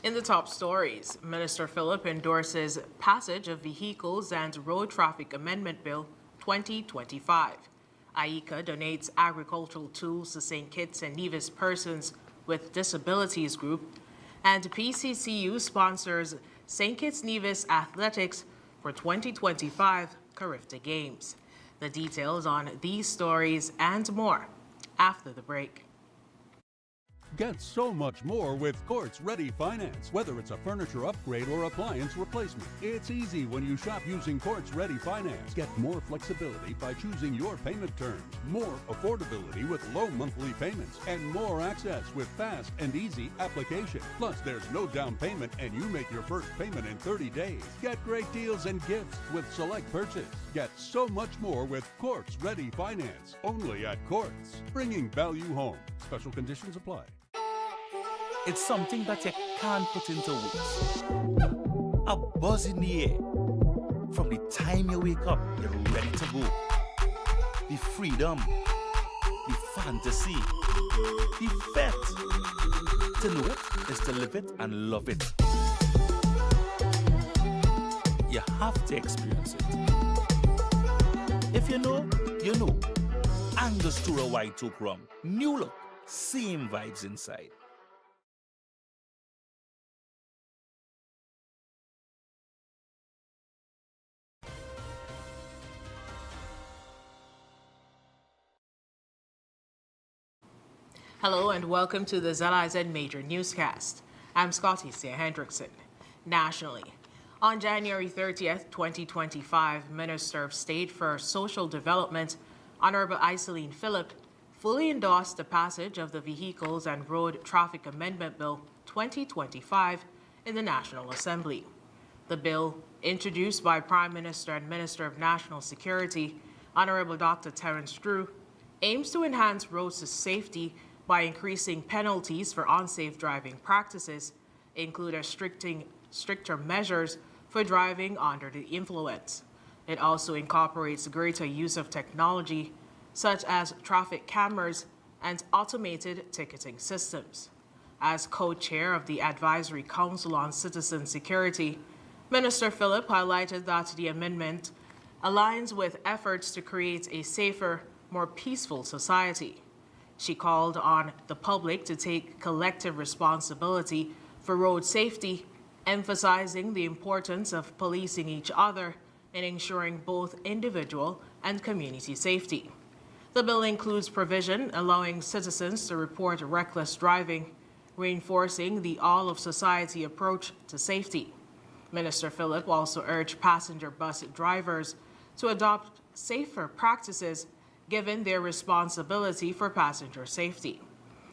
In the top stories, Minister Philip endorses passage of Vehicles and Road Traffic Amendment Bill 2025. AICA donates agricultural tools to St. Kitts and Nevis persons with disabilities group, and PCCU sponsors St. Kitts Nevis Athletics for 2025 Carifta Games. The details on these stories and more after the break. Get so much more with Courts Ready Finance. Whether it's a furniture upgrade or appliance replacement, it's easy when you shop using Courts Ready Finance. Get more flexibility by choosing your payment terms, more affordability with low monthly payments, and more access with fast and easy application. Plus, there's no down payment and you make your first payment in 30 days. Get great deals and gifts with select purchase. Get so much more with Courts Ready Finance. Only at Courts. Bringing value home. Special conditions apply. It's something that you can't put into words. A buzz in the air. From the time you wake up, you're ready to go. The freedom, the fantasy, the fete. To know it is to live it and love it. You have to experience it. If you know, you know. Angostura White Oak Rum. New look, same vibes inside. Hello and welcome to the ZIZ Major Newscast. I'm Scotty C. Hendrickson. Nationally, on January 30th, 2025, Minister of State for Social Development, Honorable Iseline Philip, fully endorsed the passage of the Vehicles and Road Traffic Amendment Bill 2025 in the National Assembly. The bill, introduced by Prime Minister and Minister of National Security, Honorable Dr. Terence Drew, aims to enhance road safety by increasing penalties for unsafe driving practices, including stricter measures for driving under the influence. It also incorporates greater use of technology, such as traffic cameras and automated ticketing systems. As co-chair of the Advisory Council on Citizen Security, Minister Philip highlighted that the amendment aligns with efforts to create a safer, more peaceful society. She called on the public to take collective responsibility for road safety, emphasizing the importance of policing each other and ensuring both individual and community safety. The bill includes provision allowing citizens to report reckless driving, reinforcing the all-of-society approach to safety. Minister Philip also urged passenger bus drivers to adopt safer practices given their responsibility for passenger safety.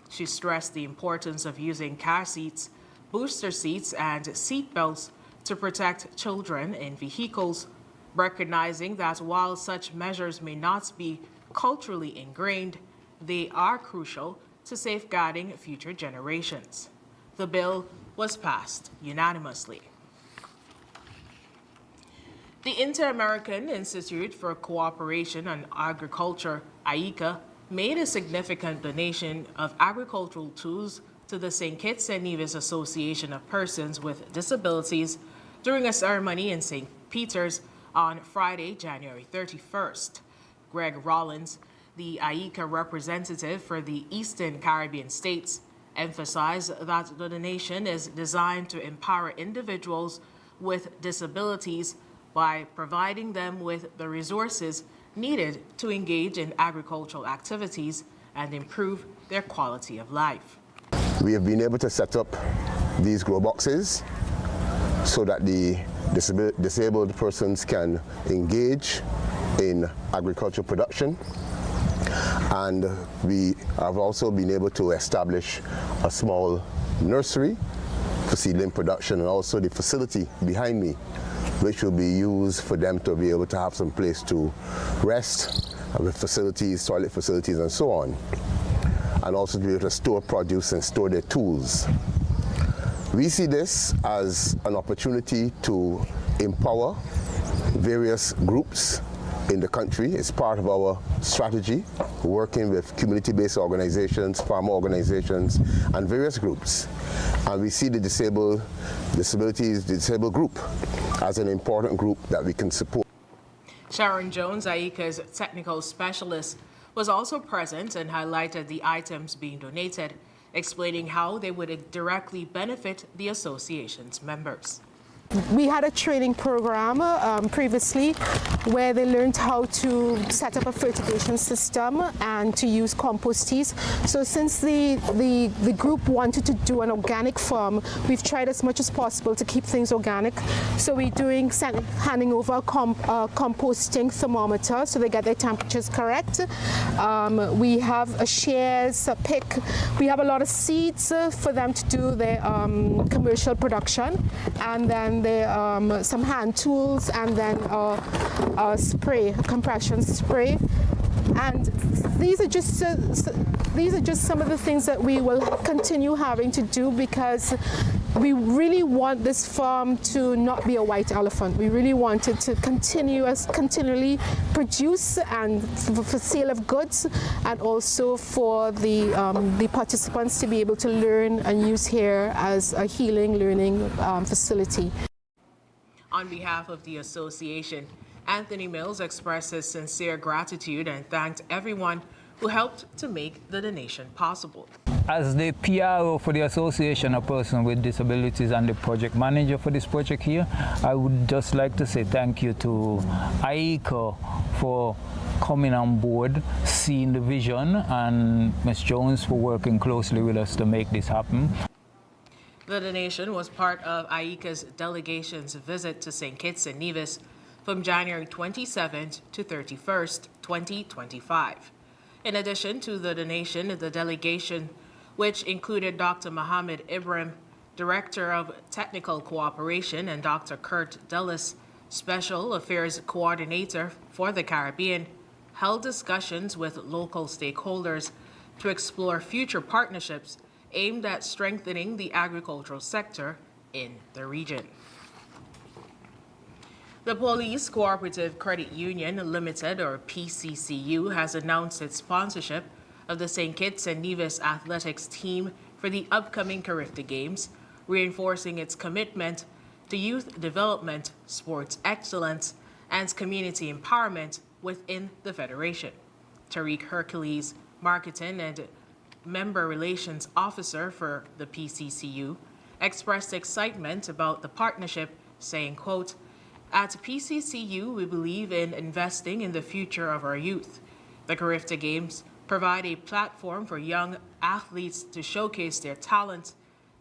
She stressed the importance of using car seats, booster seats, and seat belts to protect children in vehicles, recognizing that while such measures may not be culturally ingrained, they are crucial to safeguarding future generations. The bill was passed unanimously. The Inter-American Institute for Cooperation and Agriculture, AICA, made a significant donation of agricultural tools to the St. Kitts and Nevis Association of Persons with Disabilities during a ceremony in St. Peter's on Friday, January 31st. Greg Rollins, the AICA representative for the Eastern Caribbean states, emphasized that the donation is designed to empower individuals with disabilities by providing them with the resources needed to engage in agricultural activities and improve their quality of life. We have been able to set up these grow boxes so that the disabled persons can engage in agricultural production, and we have also been able to establish a small nursery for seedling production and also the facility behind me, which will be used for them to be able to have some place to rest, with facilities, toilet facilities and so on, and also to be able to store produce and store their tools. We see this as an opportunity to empower various groups in the country. It's part of our strategy, working with community-based organizations, farmer organizations, and various groups. And we see the disabled group as an important group that we can support. Sharon Jones, AICA's technical specialist, was also present and highlighted the items being donated, explaining how they would directly benefit the association's members. We had a training program previously where they learned how to set up a fertigation system and to use compost teas. So since the group wanted to do an organic farm, we've tried as much as possible to keep things organic. So we're handing over a composting thermometer so they get their temperatures correct. We have a shares, a pick. We have a lot of seeds for them to do their commercial production, and then some hand tools, and then a spray, a compression spray. And these are just some of the things that we will continue having to do, because we really want this farm to not be a white elephant. We really want it to continually produce, and for sale of goods, and also for the participants to be able to learn and use here as a healing, learning facility. On behalf of the association, Anthony Mills expressed his sincere gratitude and thanked everyone who helped to make the donation possible. As the PRO for the Association of Persons with Disabilities and the project manager for this project here, I would just like to say thank you to AICA for coming on board, seeing the vision, and Ms. Jones for working closely with us to make this happen. The donation was part of AICA's delegation's visit to St. Kitts and Nevis from January 27th to 31st, 2025. In addition to the donation, the delegation, which included Dr. Mohammed Ibrahim, Director of Technical Cooperation, and Dr. Kurt Dulles, Special Affairs Coordinator for the Caribbean, held discussions with local stakeholders to explore future partnerships aimed at strengthening the agricultural sector in the region. The Police Cooperative Credit Union Limited, or PCCU, has announced its sponsorship of the St. Kitts and Nevis athletics team for the upcoming Carifta Games, reinforcing its commitment to youth development, sports excellence, and community empowerment within the Federation. Tariq Hercules, Marketing and Member Relations Officer for the PCCU, expressed excitement about the partnership, saying, quote, "At PCCU, we believe in investing in the future of our youth. The Carifta Games provide a platform for young athletes to showcase their talent,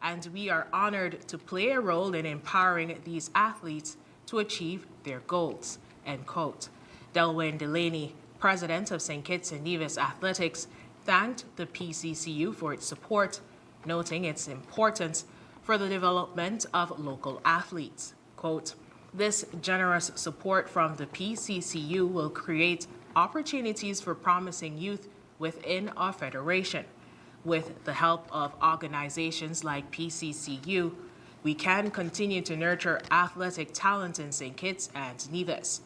and we are honored to play a role in empowering these athletes to achieve their goals," end quote. Delwyn Delaney, president of St. Kitts and Nevis Athletics, thanked the PCCU for its support, noting its importance for the development of local athletes. Quote, "This generous support from the PCCU will create opportunities for promising youth within our federation. With the help of organizations like PCCU, we can continue to nurture athletic talent in St. Kitts and Nevis.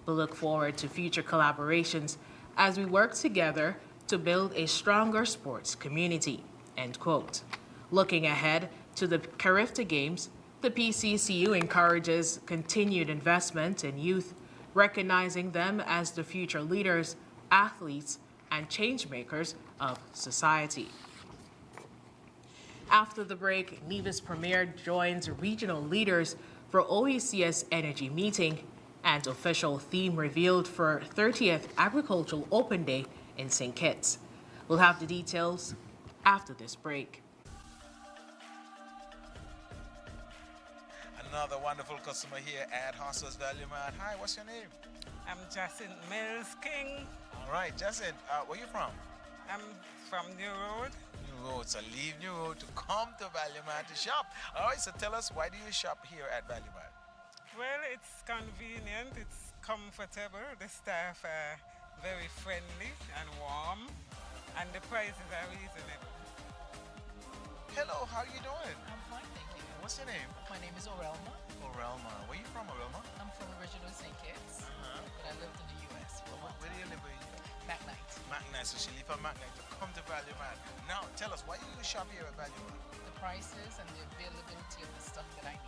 We look forward to future collaborations as we work together to build a stronger sports community," end quote. Looking ahead to the Carifta Games, the PCCU encourages continued investment in youth, recognizing them as the future leaders, athletes, and change makers of society. After the break, Nevis Premier joins regional leaders for OECS Energy Meeting, and official theme revealed for 30th Agricultural Open Day in St. Kitts. We'll have the details after this break. Another wonderful customer here at Hostels Value Mart. Hi, what's your name? I'm Jacinth Mills King. All right, Jacinth, where you from? I'm from New Road. New Road, so leave New Road to come to Value Mart to shop. All right, so tell us, why do you shop here at Value Mart? Well, it's convenient, it's comfortable, the staff are very friendly and warm, and the prices are reasonable. Hello, how are you doing? I'm fine, thank you. What's your name? My name is Orelma. Orelma. Where you from, Orelma? I'm from original St. Kitts, but I lived in the U.S. Where do you live? McKnight. McKnight. So she leave from McKnight to come to Value Mart. Now, tell us, why do you shop here at Value Mart? The prices and the availability of the stuff that I need.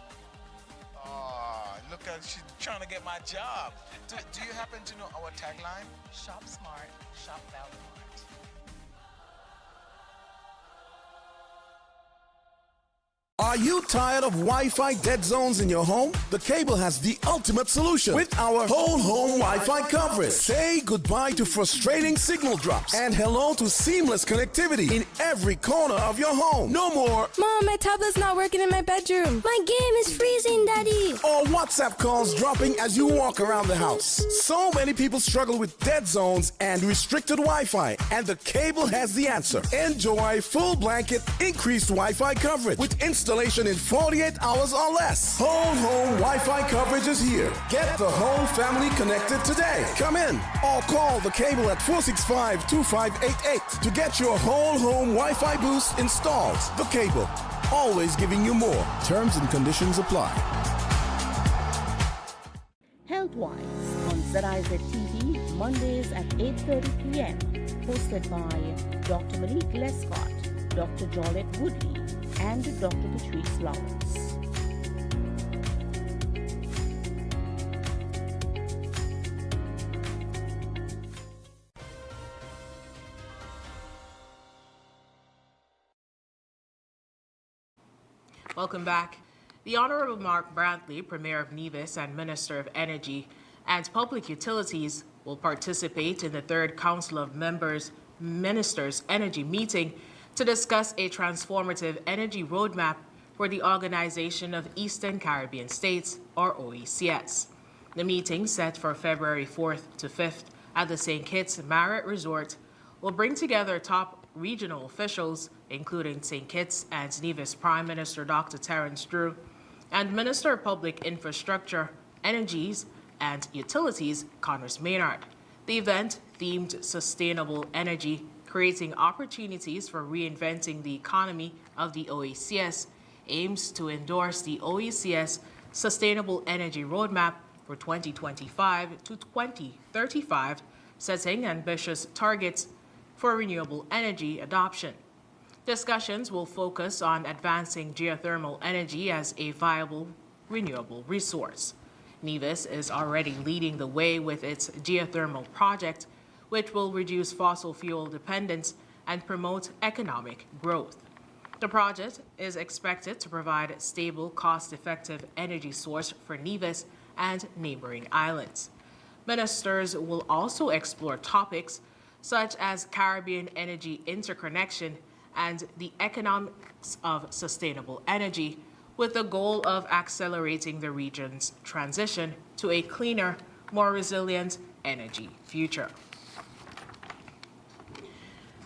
Oh, look at, she's trying to get my job. Do you happen to know our tagline? Shop smart, shop Value Mart. Are you tired of Wi-Fi dead zones in your home? The Cable has the ultimate solution with our whole home Wi-Fi coverage. Say goodbye to frustrating signal drops and hello to seamless connectivity in every corner of your home. No more Mom, my tablet's not working in my bedroom. My game is freezing, Daddy. or WhatsApp calls dropping as you walk around the house. So many people struggle with dead zones and restricted Wi-Fi, and the Cable has the answer. Enjoy full blanket increased Wi-Fi coverage with installation in 48 hours or less. Whole home Wi-Fi coverage is here. Get the whole family connected today. Come in or call the Cable at 465-2588 to get your whole home Wi-Fi boost installed. The Cable, always giving you more. Terms and conditions apply. Health-wise on ZIZ TV, Mondays at 8:30 p.m. Hosted by Dr. Monique Lescott, Dr. Jolette Woodley, and Dr. Patrice Lawrence. Welcome back. The Honorable Mark Brantley, Premier of Nevis and Minister of Energy and Public Utilities, will participate in the third Council of Ministers Energy meeting to discuss a transformative energy roadmap for the Organization of Eastern Caribbean States, or OECS. The meeting, set for February 4th to 5th at the St. Kitts Marriott Resort, will bring together top regional officials, including St. Kitts and Nevis Prime Minister Dr. Terence Drew and Minister of Public Infrastructure, Energies and Utilities, Connors Maynard. The event, themed Sustainable Energy, Creating Opportunities for Reinventing the Economy of the OECS, aims to endorse the OECS Sustainable Energy Roadmap for 2025 to 2035, setting ambitious targets for renewable energy adoption. Discussions will focus on advancing geothermal energy as a viable renewable resource. Nevis is already leading the way with its geothermal project, which will reduce fossil fuel dependence and promote economic growth. The project is expected to provide a stable, cost-effective energy source for Nevis and neighboring islands. Ministers will also explore topics such as Caribbean energy interconnection and the economics of sustainable energy, with the goal of accelerating the region's transition to a cleaner, more resilient energy future.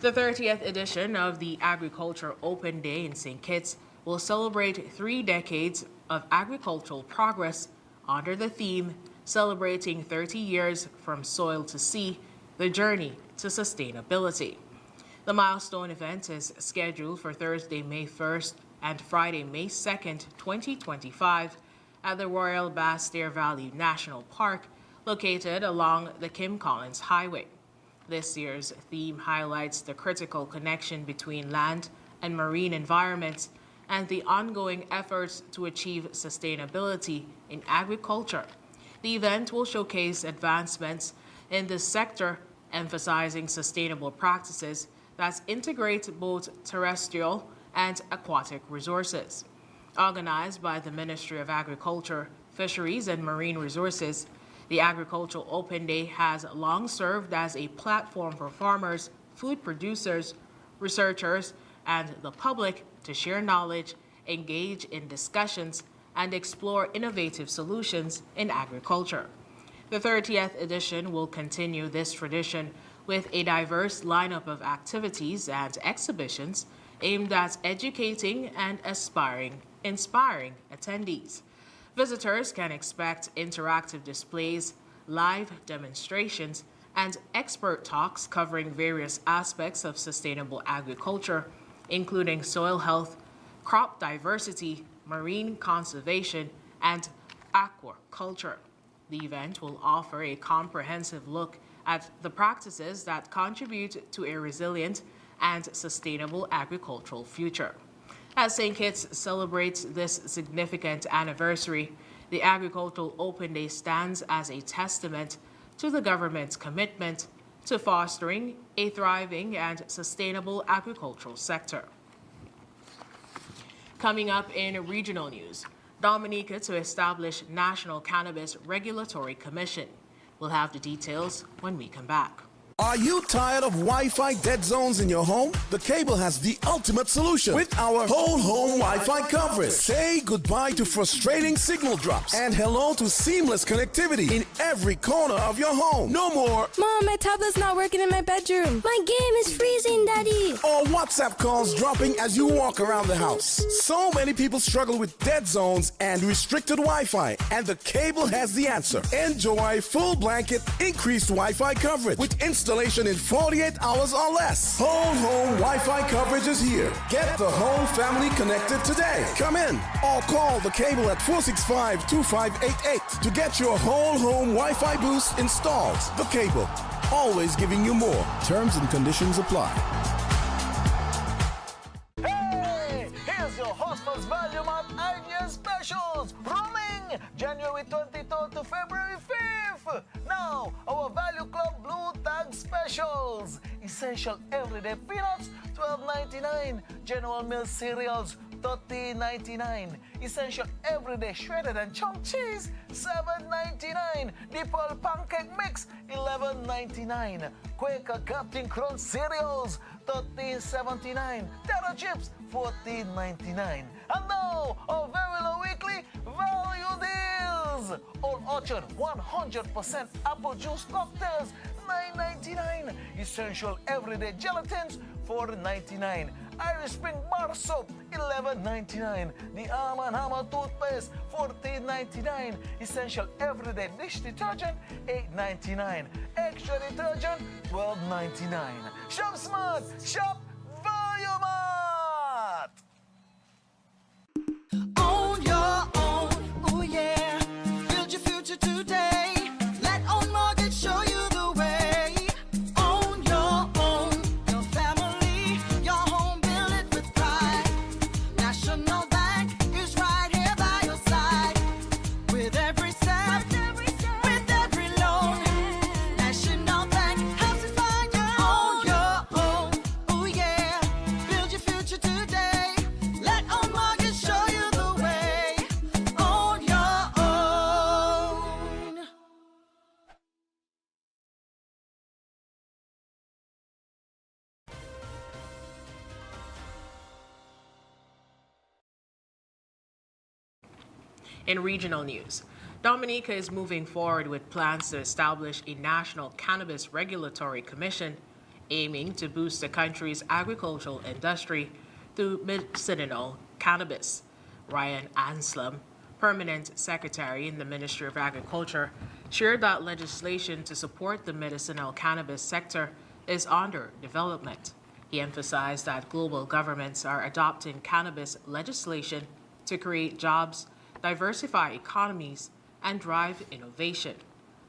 The 30th edition of the Agriculture Open Day in St. Kitts will celebrate 3 decades of agricultural progress under the theme Celebrating 30 Years from Soil to Sea, the Journey to Sustainability. The milestone event is scheduled for Thursday, May 1st and Friday, May 2nd, 2025 at the Royal Basse-Terre Valley National Park, located along the Kim Collins Highway. This year's theme highlights the critical connection between land and marine environments and the ongoing efforts to achieve sustainability in agriculture. The event will showcase advancements in this sector, emphasizing sustainable practices that integrate both terrestrial and aquatic resources. Organized by the Ministry of Agriculture, Fisheries and Marine Resources, the Agricultural Open Day has long served as a platform for farmers, food producers, researchers, and the public to share knowledge, engage in discussions, and explore innovative solutions in agriculture. The 30th edition will continue this tradition with a diverse lineup of activities and exhibitions aimed at educating and inspiring attendees. Visitors can expect interactive displays, live demonstrations, and expert talks covering various aspects of sustainable agriculture, including soil health, crop diversity, marine conservation, and aquaculture. The event will offer a comprehensive look at the practices that contribute to a resilient and sustainable agricultural future. As St. Kitts celebrates this significant anniversary, the Agricultural Open Day stands as a testament to the government's commitment to fostering a thriving and sustainable agricultural sector. Coming up in regional news, Dominica to establish National Cannabis Regulatory Commission. We'll have the details when we come back. Are you tired of Wi-Fi dead zones in your home? The Cable has the ultimate solution with our whole home Wi-Fi coverage. Say goodbye to frustrating signal drops and hello to seamless connectivity in every corner of your home. No more Mom, my tablet's not working in my bedroom. My game is freezing, Daddy. or WhatsApp calls dropping as you walk around the house. So many people struggle with dead zones and restricted Wi-Fi, and the Cable has the answer. Enjoy full blanket increased Wi-Fi coverage with installation in 48 hours or less. Whole home Wi-Fi coverage is here. Get the whole family connected today. Come in or call the Cable at 465-2588 to get your whole home Wi-Fi boost installed. The Cable, always giving you more. Terms and conditions apply. Hey, here's your Hostels Value Mart Idea Specials, running January 22 to February 5th. Now, our Value Club Blue Tag Specials. Essential Everyday Peanuts, $12.99. General Mills Cereals, $13.99. Essential Everyday Shredded and Chunk Cheese, $7.99. Deeple Pancake Mix, $11.99. Quaker Captain Crunch Cereals, $13.79. Terra Chips, $14.99. And now, our very low weekly value deals. Old Orchard 100% apple juice cocktails, $9.99. Essential Everyday Gelatins, $4.99. Irish Spring Bar Soap, $11.99. The Arm & Hammer Toothpaste, $14.99. Essential Everyday Dish Detergent, $8.99. Extra Detergent, $12.99. Shop Smart, Shop Value Mart. Own your own, oh yeah. Build your future today. Let Own Mortgage show you the way. Own your own, your family, your home, build it with pride. National Bank is right here by your side. With every step, with every loan. National Bank helps you find your own, oh yeah. Build your future today. Let Own Mortgage show you the way. Own your own. In regional news, Dominica is moving forward with plans to establish a National Cannabis Regulatory Commission aiming to boost the country's agricultural industry through medicinal cannabis. Ryan Anslem, Permanent Secretary in the Ministry of Agriculture, shared that legislation to support the medicinal cannabis sector is under development. He emphasized that global governments are adopting cannabis legislation to create jobs, diversify economies, and drive innovation.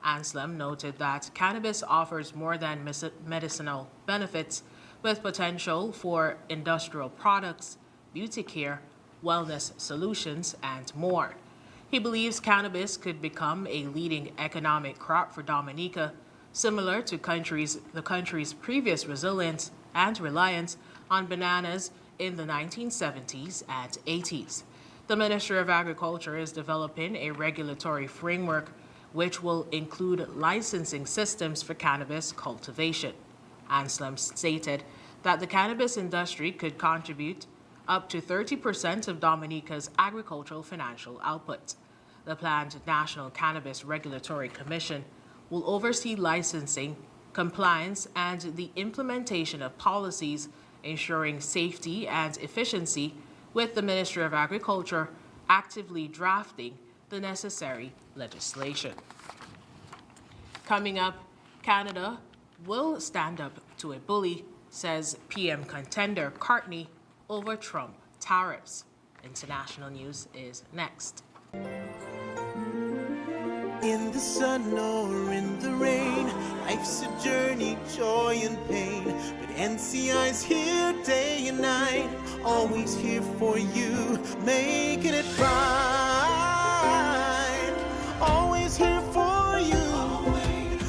Anslem noted that cannabis offers more than medicinal benefits, with potential for industrial products, beauty care, wellness solutions, and more. He believes cannabis could become a leading economic crop for Dominica, similar to the country's previous resilience and reliance on bananas in the 1970s and 80s. The Ministry of Agriculture is developing a regulatory framework which will include licensing systems for cannabis cultivation. Anslem stated that the cannabis industry could contribute up to 30% of Dominica's agricultural financial output. The planned National Cannabis Regulatory Commission will oversee licensing, compliance, and the implementation of policies ensuring safety and efficiency, with the Ministry of Agriculture actively drafting the necessary legislation. Coming up, Canada will stand up to a bully, says PM contender Cartney over Trump tariffs. International news is next. In the sun or in the rain, life's a journey, joy and pain. But NCI's here day and night, always here for you, making it right. Always here for you.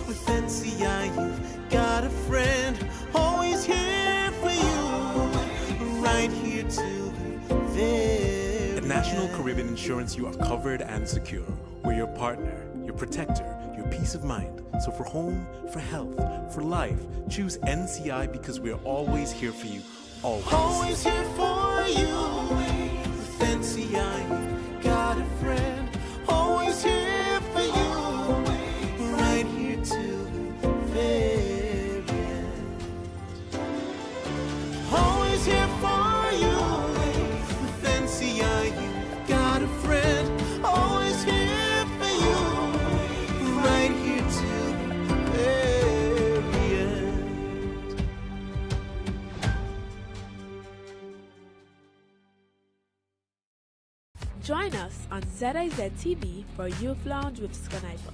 With NCI, you've got a friend, always here for you, right here till the very At National Caribbean Insurance, you are covered and secure. We're your partner, your protector, your peace of mind. So for home, for health, for life, choose NCI because we're always here for you. Always. Always here for you. With NCI, you've got a friend. Always here for you. Right here till the very end. Always here for you. With NCI, you've got a friend. Always here for you. Right here till the very end. Join us on ZIZ TV for Youth Lounge with Skanaipa,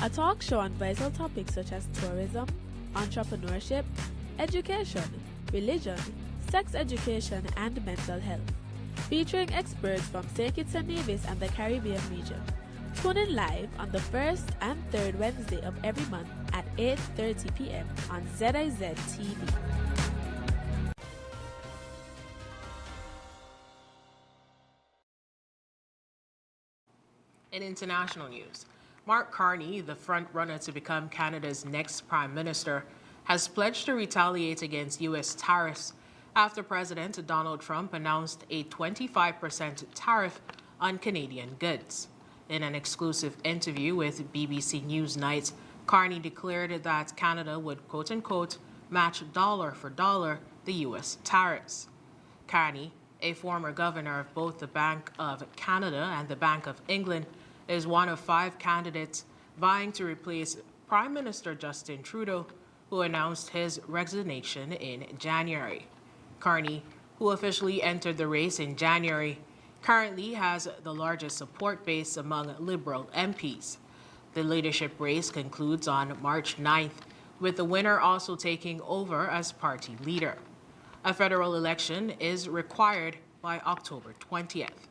a talk show on vital topics such as tourism, entrepreneurship, education, religion, sex education, and mental health, featuring experts from St. Kitts and Nevis and the Caribbean region. Tune in live on the first and third Wednesday of every month at 8:30 p.m. on ZIZ TV. In international news, Mark Carney, the front-runner to become Canada's next prime minister, has pledged to retaliate against U.S. tariffs after President Donald Trump announced a 25% tariff on Canadian goods. In an exclusive interview with BBC Newsnight, Carney declared that Canada would, quote-unquote, match dollar for dollar the U.S. tariffs. Carney, a former governor of both the Bank of Canada and the Bank of England, is one of 5 candidates vying to replace Prime Minister Justin Trudeau, who announced his resignation in January. Carney, who officially entered the race in January, currently has the largest support base among Liberal MPs. The leadership race concludes on March 9th, with the winner also taking over as party leader. A federal election is required by October 20th.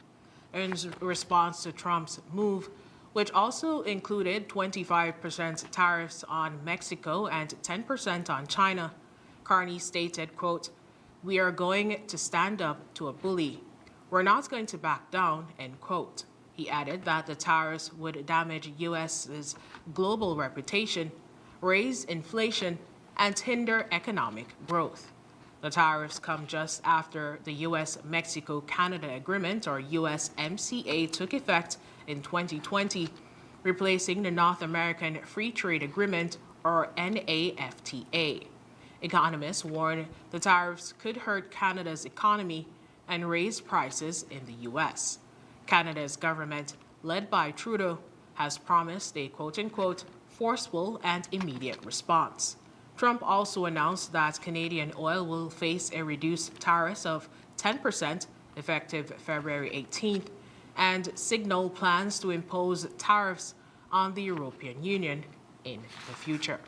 In response to Trump's move, which also included 25% tariffs on Mexico and 10% on China, Carney stated, quote, "We are going to stand up to a bully. We're not going to back down," end quote. He added that the tariffs would damage U.S.'s global reputation, raise inflation, and hinder economic growth. The tariffs come just after the U.S.-Mexico-Canada Agreement, or USMCA, took effect in 2020, replacing the North American Free Trade Agreement, or NAFTA. Economists warn the tariffs could hurt Canada's economy and raise prices in the U.S. Canada's government, led by Trudeau, has promised a quote-unquote forceful and immediate response. Trump also announced that Canadian oil will face a reduced tariff of 10% effective February 18th, and signaled plans to impose tariffs on the European Union in the future.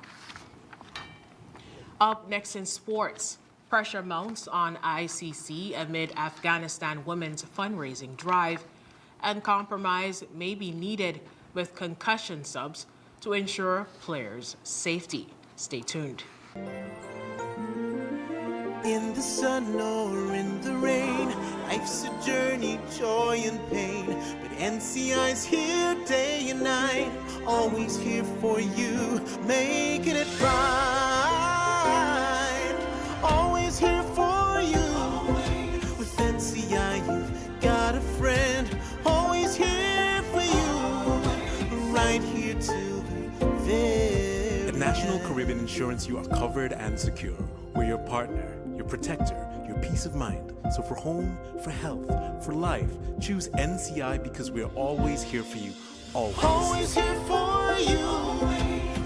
Up next in sports, pressure mounts on ICC amid Afghanistan women's fundraising drive, and compromise may be needed with concussion subs to ensure players' safety. Stay tuned. In the sun or in the rain, life's a journey, joy and pain. But NCI's here day and night, always here for you, making it right. Always here for you. With NCI, you've got a friend, always here for you, right here till the very At National Caribbean Insurance, you are covered and secure. We're your partner, your protector, your peace of mind. So for home, for health, for life, choose NCI because we're always here for you. Always. Always here for you.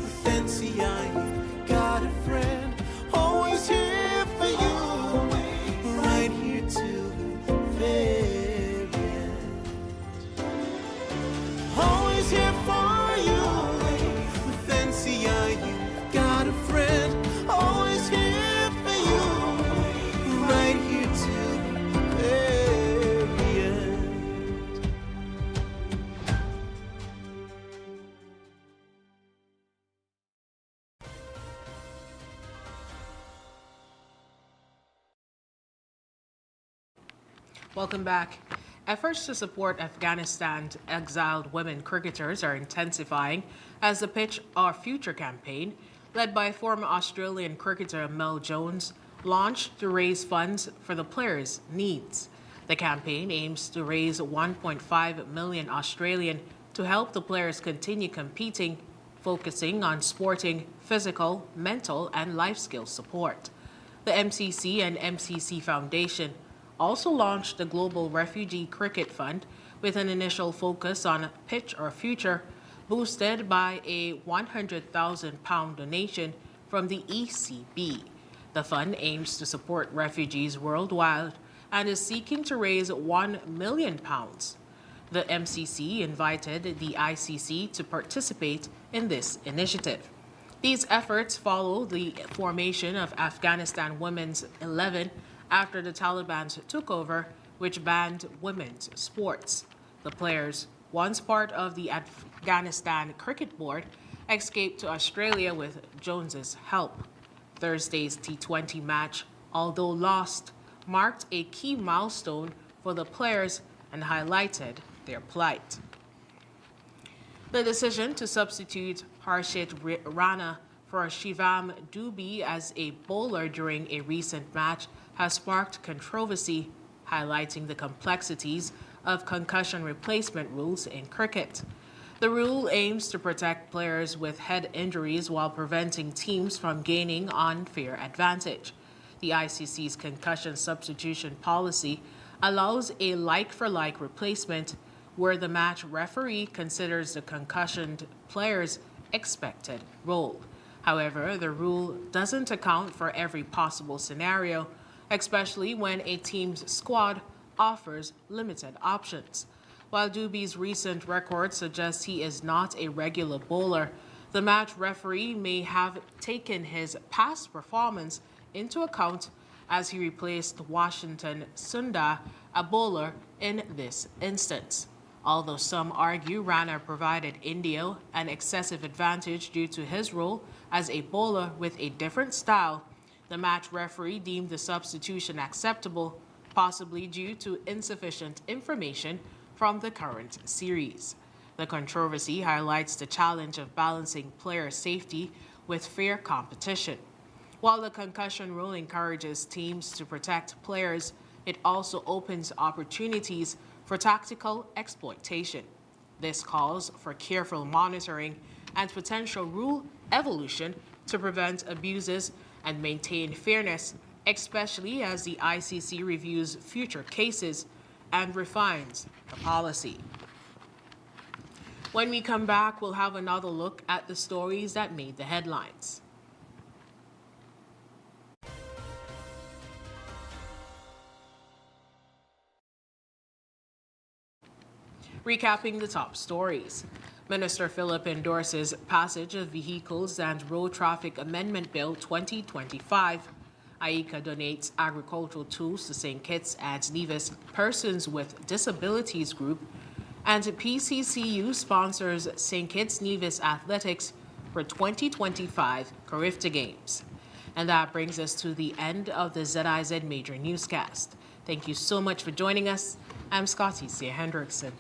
With NCI, you've got a friend, always here for you, right here till the very end. Always here for you. Welcome back. Efforts to support Afghanistan's exiled women cricketers are intensifying as the Pitch Our Future campaign, led by former Australian cricketer Mel Jones, launched to raise funds for the players' needs. The campaign aims to raise 1.5 million Australian to help the players continue competing, focusing on sporting, physical, mental, and life skill support. The MCC and MCC Foundation also launched the Global Refugee Cricket Fund with an initial focus on Pitch Our Future, boosted by a £100,000 donation from the ECB. The fund aims to support refugees worldwide and is seeking to raise £1 million. The MCC invited the ICC to participate in this initiative. These efforts follow the formation of Afghanistan Women's 11 after the Taliban took over, which banned women's sports. The players, once part of the Afghanistan Cricket Board, escaped to Australia with Jones's help. Thursday's T20 match, although lost, marked a key milestone for the players and highlighted their plight. The decision to substitute Harshit Rana for Shivam Dubey as a bowler during a recent match has sparked controversy, highlighting the complexities of concussion replacement rules in cricket. The rule aims to protect players with head injuries while preventing teams from gaining unfair advantage. The ICC's concussion substitution policy allows a like-for-like replacement where the match referee considers the concussioned player's expected role. However, the rule doesn't account for every possible scenario, especially when a team's squad offers limited options. While Dubey's recent record suggests he is not a regular bowler, the match referee may have taken his past performance into account as he replaced Washington Sundar, a bowler, in this instance. Although some argue Rana provided India an excessive advantage due to his role as a bowler with a different style, the match referee deemed the substitution acceptable, possibly due to insufficient information from the current series. The controversy highlights the challenge of balancing player safety with fair competition. While the concussion rule encourages teams to protect players, it also opens opportunities for tactical exploitation. This calls for careful monitoring and potential rule evolution to prevent abuses and maintain fairness, especially as the ICC reviews future cases and refines the policy. When we come back, we'll have another look at the stories that made the headlines. Recapping the top stories. Minister Phillip endorses passage of Vehicles and Road Traffic Amendment Bill 2025. AICA donates agricultural tools to St. Kitts and Nevis Persons with Disabilities Group. And PCCU sponsors St. Kitts Nevis Athletics for 2025 Carifta Games. And that brings us to the end of the ZIZ Major Newscast. Thank you so much for joining us. I'm Scotty C. Hendrickson.